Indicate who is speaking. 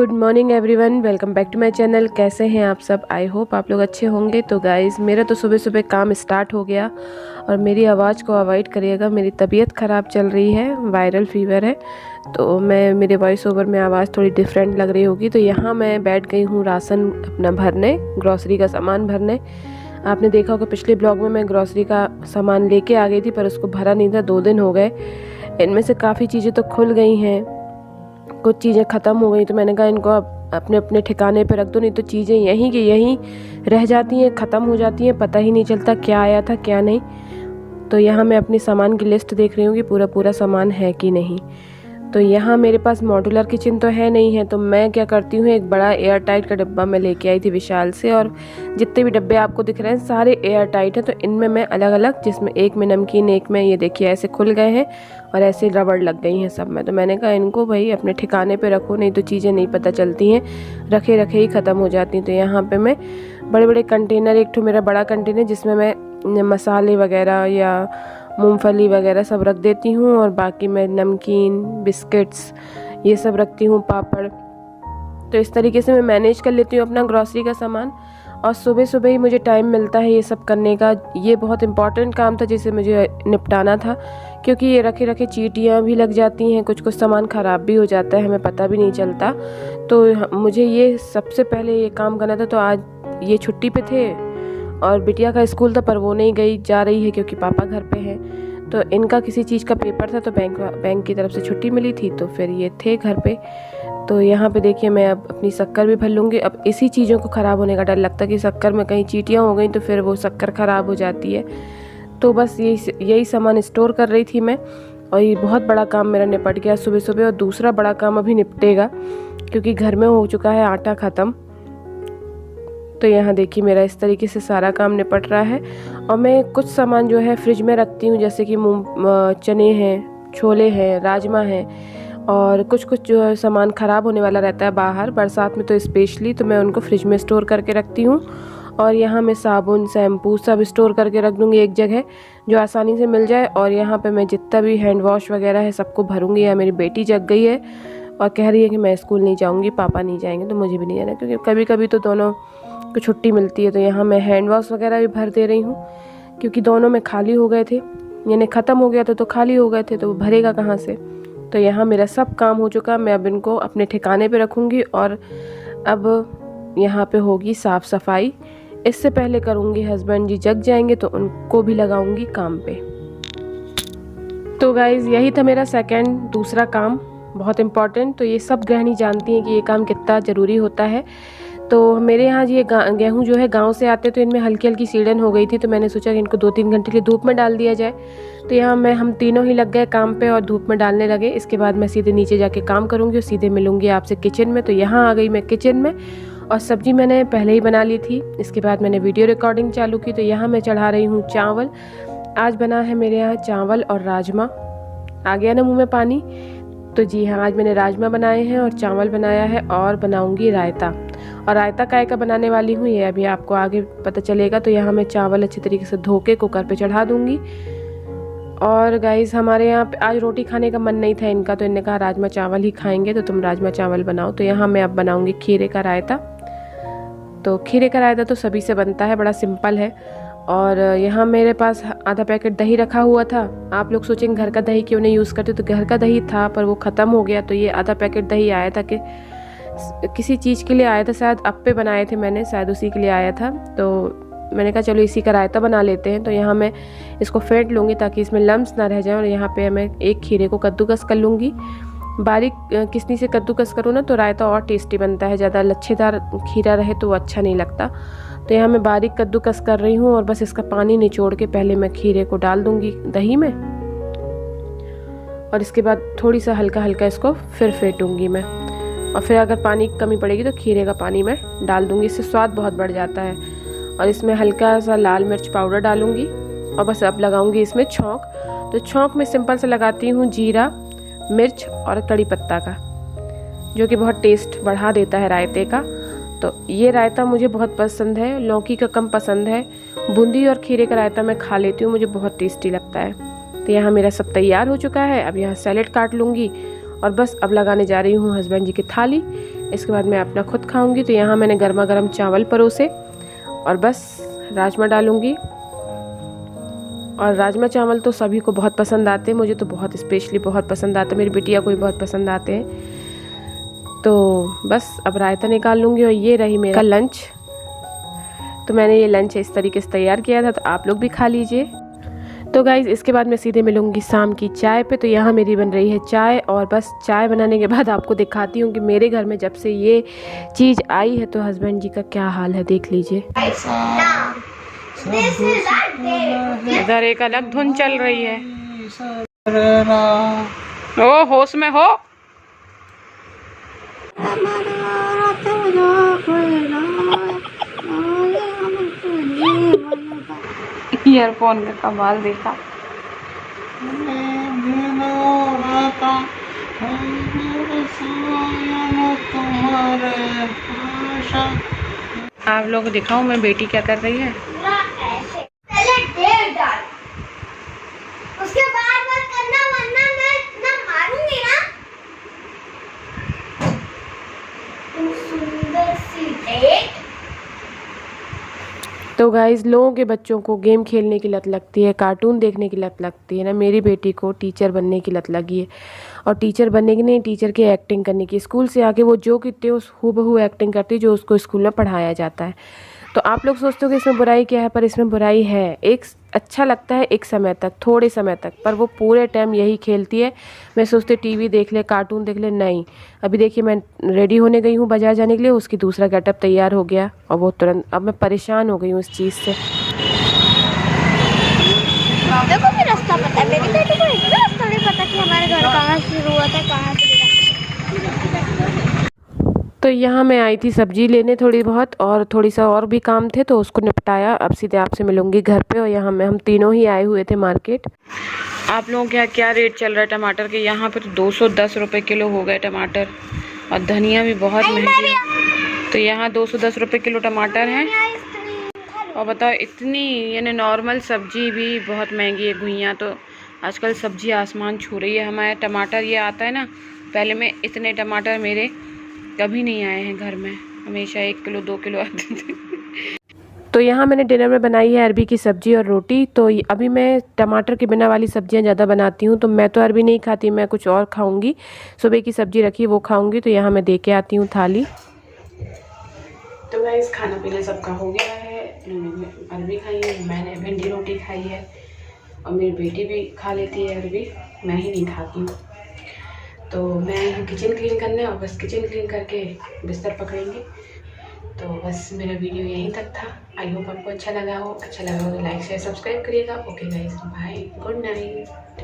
Speaker 1: Good morning everyone, welcome back to my channel. कैसे हैं आप सब? आई होप आप लोग अच्छे होंगे। तो गाइज़, मेरा तो सुबह सुबह काम स्टार्ट हो गया और मेरी आवाज़ को अवॉइड करिएगा। मेरी तबीयत ख़राब चल रही है, वायरल फीवर है, तो मेरे वॉइस ओवर में आवाज़ थोड़ी डिफरेंट लग रही होगी। तो यहाँ मैं बैठ गई हूँ राशन अपना भरने, ग्रॉसरी का सामान भरने। आपने देखा होगा पिछले ब्लॉग में मैं ग्रॉसरी का सामान लेके आ गई थी, पर उसको भरा नहीं था। 2 दिन हो गए, इनमें से काफ़ी चीज़ें तो खुल गई हैं, कुछ चीज़ें ख़त्म हो गई। तो मैंने कहा इनको अब अपने अपने ठिकाने पे रख दो, नहीं तो चीज़ें यहीं की यहीं रह जाती हैं, ख़त्म हो जाती हैं, पता ही नहीं चलता क्या आया था क्या नहीं। तो यहाँ मैं अपनी सामान की लिस्ट देख रही हूँ कि पूरा सामान है कि नहीं। तो यहाँ मेरे पास मॉड्यूलर किचन तो है नहीं है, तो मैं क्या करती हूँ, एक बड़ा एयर टाइट का डब्बा मैं लेके आई थी विशाल से, और जितने भी डब्बे आपको दिख रहे हैं सारे एयर टाइट हैं। तो इनमें मैं अलग अलग, जिसमें एक में नमकीन, एक में ये देखिए ऐसे खुल गए हैं और ऐसे रबड़ लग गई हैं सब में। तो मैंने कहा इनको भाई अपने ठिकाने पे रखो, नहीं तो चीज़ें नहीं पता चलती हैं, रखे रखे ही ख़त्म हो जाती हैं। तो यहाँ पे मैं बड़े बड़े कंटेनर, एक तो मेरा बड़ा कंटेनर जिसमें मैं मसाले वगैरह या मूंगफली वगैरह सब रख देती हूँ, और बाकी मैं नमकीन, बिस्किट्स ये सब रखती हूँ, पापड़। तो इस तरीके से मैं मैनेज कर लेती हूँ अपना ग्रॉसरी का सामान। और सुबह सुबह ही मुझे टाइम मिलता है ये सब करने का। ये बहुत इम्पॉर्टेंट काम था जिसे मुझे निपटाना था, क्योंकि ये रखे रखे चींटियाँ भी लग जाती हैं, कुछ कुछ सामान ख़राब भी हो जाता है, हमें पता भी नहीं चलता। तो मुझे ये सबसे पहले ये काम करना था। तो आज ये छुट्टी पे थे और बिटिया का स्कूल था, पर वो नहीं गई, जा रही है क्योंकि पापा घर पे हैं। तो इनका किसी चीज़ का पेपर था, तो बैंक की तरफ से छुट्टी मिली थी, तो फिर ये थे घर पे। तो यहाँ पे देखिए मैं अब अपनी शक्कर भी भर लूँगी। अब इसी चीज़ों को ख़राब होने का डर लगता है कि शक्कर में कहीं चींटियाँ हो गई तो फिर वो शक्कर ख़राब हो जाती है। तो बस यही सामान स्टोर कर रही थी मैं, और ये बहुत बड़ा काम मेरा निपट गया सुबह सुबह। और दूसरा बड़ा काम अभी निपटेगा, क्योंकि घर में हो चुका है आटा ख़त्म। तो यहाँ देखिए मेरा इस तरीके से सारा काम निपट रहा है। और मैं कुछ सामान जो है फ्रिज में रखती हूँ, जैसे कि चने हैं, छोले हैं, राजमा हैं, और कुछ कुछ जो है सामान ख़राब होने वाला रहता है बाहर बरसात में, तो स्पेशली तो मैं उनको फ्रिज में स्टोर करके रखती हूँ। और यहाँ मैं साबुन, शैम्पू सब स्टोर करके रख दूँगी एक जगह, जो आसानी से मिल जाए। और यहाँ पे मैं जितना भी हैंड वॉश वगैरह है सबको भरूँगी। या मेरी बेटी जग गई है और कह रही है कि मैं स्कूल नहीं जाऊँगी, पापा नहीं जाएंगे, तो मुझे भी नहीं जाना, क्योंकि कभी कभी तो दोनों को छुट्टी मिलती है। तो यहाँ मैं हैंड वॉश वगैरह भी भर दे रही हूँ, क्योंकि दोनों में खाली हो गए थे, यानी ख़त्म हो गया था तो खाली हो गए थे, तो वो भरेगा कहाँ से। तो यहाँ मेरा सब काम हो चुका। मैं अब इनको अपने ठिकाने पे रखूँगी, और अब यहाँ पे होगी साफ़ सफाई। इससे पहले करूँगी, हस्बैंड जी जग जाएंगे तो उनको भी लगाऊँगी काम पे। तो गाइज़, यही था मेरा दूसरा काम, बहुत इम्पॉर्टेंट। तो ये सब गृहिणी जानती हैं कि ये काम कितना ज़रूरी होता है। तो मेरे यहाँ ये गेहूँ जो है गांव से आते, तो इनमें हल्की हल्की सीड़न हो गई थी, तो मैंने सोचा कि इनको 2-3 घंटे के लिए धूप में डाल दिया जाए। तो यहाँ हम तीनों ही लग गए काम पे और धूप में डालने लगे। इसके बाद मैं सीधे नीचे जाके काम करूँगी और सीधे मिलूँगी आपसे किचन में। तो यहाँ आ गई मैं किचन में, और सब्ज़ी मैंने पहले ही बना ली थी। इसके बाद मैंने वीडियो रिकॉर्डिंग चालू की। तो यहाँ मैं चढ़ा रही हूँ चावल। आज बना है मेरे यहाँ चावल और राजमा। आ गया ना मुँह में पानी? तो जी हाँ, आज मैंने राजमा बनाए हैं और चावल बनाया है, और बनाऊंगी रायता। और रायता काय का बनाने वाली हूँ ये अभी आपको आगे पता चलेगा। तो यहाँ मैं चावल अच्छी तरीके से धो के कुकर पे चढ़ा दूँगी। और गाइज़, हमारे यहाँ पे आज रोटी खाने का मन नहीं था इनका, तो इन्होंने कहा राजमा चावल ही खाएंगे, तो तुम राजमा चावल बनाओ। तो यहाँ मैं अब बनाऊँगी खीरे का रायता। तो खीरे का रायता तो सभी से बनता है, बड़ा सिंपल है। और यहाँ मेरे पास आधा पैकेट दही रखा हुआ था। आप लोग सोचेंगे घर का दही क्यों नहीं यूज़ करते, तो घर का दही था पर वो ख़त्म हो गया। तो ये आधा पैकेट दही आया था, कि किसी चीज़ के लिए आया था, शायद अप्पे बनाए थे मैंने, शायद उसी के लिए आया था। तो मैंने कहा चलो इसी का रायता बना लेते हैं। तो यहाँ मैं इसको फेंट लूँगी ताकि इसमें लम्स ना रह जाए। और यहाँ पे मैं एक खीरे को कद्दूकस कर लूँगी। बारीक किसनी से कद्दूकस करो ना तो रायता और टेस्टी बनता है, ज़्यादा लच्छेदार खीरा रहे तो वो अच्छा नहीं लगता। तो यहाँ मैं बारीक कद्दूकस कर रही हूँ, और बस इसका पानी निचोड़ के पहले मैं खीरे को डाल दूँगी दही में, और इसके बाद थोड़ी सा हल्का हल्का इसको फिर फेंटूँगी मैं। और फिर अगर पानी की कमी पड़ेगी तो खीरे का पानी मैं डाल दूँगी, इससे स्वाद बहुत बढ़ जाता है। और इसमें हल्का सा लाल मिर्च पाउडर डालूँगी, और बस अब लगाऊँगी इसमें छौंक। तो छौंक में सिंपल से लगाती हूँ जीरा, मिर्च और कड़ी पत्ता का, जो कि बहुत टेस्ट बढ़ा देता है रायते का। तो ये रायता मुझे बहुत पसंद है, लौकी का कम पसंद है। बूंदी और खीरे का रायता मैं खा लेती हूँ, मुझे बहुत टेस्टी लगता है। तो यहाँ मेरा सब तैयार हो चुका है। अब यहाँ सैलेड काट लूँगी, और बस अब लगाने जा रही हूँ हस्बैंड जी की थाली। इसके बाद मैं अपना खुद खाऊंगी। तो यहाँ मैंने गर्मा गर्म चावल परोसे और बस राजमा डालूंगी। और राजमा चावल तो सभी को बहुत पसंद आते हैं, मुझे तो बहुत स्पेशली बहुत पसंद आते हैं, मेरी बिटिया को भी बहुत पसंद आते हैं। तो बस अब रायता निकाल लूँगी और ये रही मेरा लंच। तो मैंने ये लंच इस तरीके से तैयार किया था, तो आप लोग भी खा लीजिए। तो गाइज़ इसके बाद मैं सीधे मिलूँगी शाम की चाय पे। तो यहाँ मेरी बन रही है चाय और बस चाय बनाने के बाद आपको दिखाती हूँ कि मेरे घर में जब से ये चीज़ आई है तो हस्बैंड जी का क्या हाल है, देख लीजिए। इधर एक अलग धुन चल रही है। ओ होश में हो। ईयरफोन का कमाल देखा। आप लोग को दिखाऊं मैं बेटी क्या कर रही है। उसके बाद मत करना वरना मैं ना मारूंगी ना। सुंदर सी डेट। तो गाइज़ लोगों के बच्चों को गेम खेलने की लत लगती है, कार्टून देखने की लत लगती है ना, मेरी बेटी को टीचर बनने की लत लगी है। और टीचर बनने की नहीं, टीचर की एक्टिंग करने की। स्कूल से आके वो जो कहते हो हूबहू एक्टिंग करती है जो उसको स्कूल में पढ़ाया जाता है। तो आप लोग सोचते हो कि इसमें बुराई क्या है, पर इसमें बुराई है। एक अच्छा लगता है एक समय तक, थोड़े समय तक, पर वो पूरे टाइम यही खेलती है। मैं सोचती टीवी देख ले, कार्टून देख ले, नहीं। अभी देखिए मैं रेडी होने गई हूँ बाजार जाने के लिए, उसकी दूसरा गेटअप तैयार हो गया और वो तुरंत, अब मैं परेशान हो गई हूँ इस चीज़ से।
Speaker 2: देखो भी रास्ता पता है, मेरी बेटी को इतना रास्ता नहीं पता कि हमारे घर कहाँ से शुरू हुआ था कहाँ से।
Speaker 1: तो यहाँ मैं आई थी सब्जी लेने थोड़ी बहुत, और थोड़ी सा और भी काम थे तो उसको निपटाया। अब सीधे आपसे मिलूंगी घर पे। और यहाँ में हम तीनों ही आए हुए थे मार्केट। आप लोगों के यहाँ क्या रेट चल रहा है टमाटर के? यहाँ पे तो 210 रुपये किलो हो गए टमाटर, और धनिया भी बहुत महंगी है। तो यहाँ 210 रुपये किलो टमाटर हैं। और बताओ इतनी, यानी नॉर्मल सब्जी भी बहुत महंगी है। घुइयाँ तो आजकल सब्जी आसमान छू रही है। हमारे टमाटर ये आता है ना, पहले में इतने टमाटर मेरे कभी नहीं आए हैं घर में, हमेशा 1 किलो 2 किलो आते थे। तो यहाँ मैंने डिनर में बनाई है अरबी की सब्ज़ी और रोटी। तो अभी मैं टमाटर के बिना वाली सब्जियाँ ज़्यादा बनाती हूँ, तो मैं तो अरबी नहीं खाती, मैं कुछ और खाऊंगी। सुबह की सब्ज़ी रखी वो खाऊंगी। तो यहाँ मैं दे के आती हूँ थाली। तो गाइस खाना पीना सबका हो गया है। अरबी खाई है, मैंने भिंडी रोटी खाई है, और मेरी बेटी भी खा लेती है अरबी, मैं ही नहीं खाती हूँ। तो मैं आई हूँ किचन क्लीन करने, और बस किचन क्लीन करके बिस्तर पकड़ेंगे। तो बस मेरा वीडियो यहीं तक था। आई होप आपको अच्छा लगा हो। अच्छा लगा हो तो लाइक शेयर सब्सक्राइब करिएगा। Okay guys, bye, good night.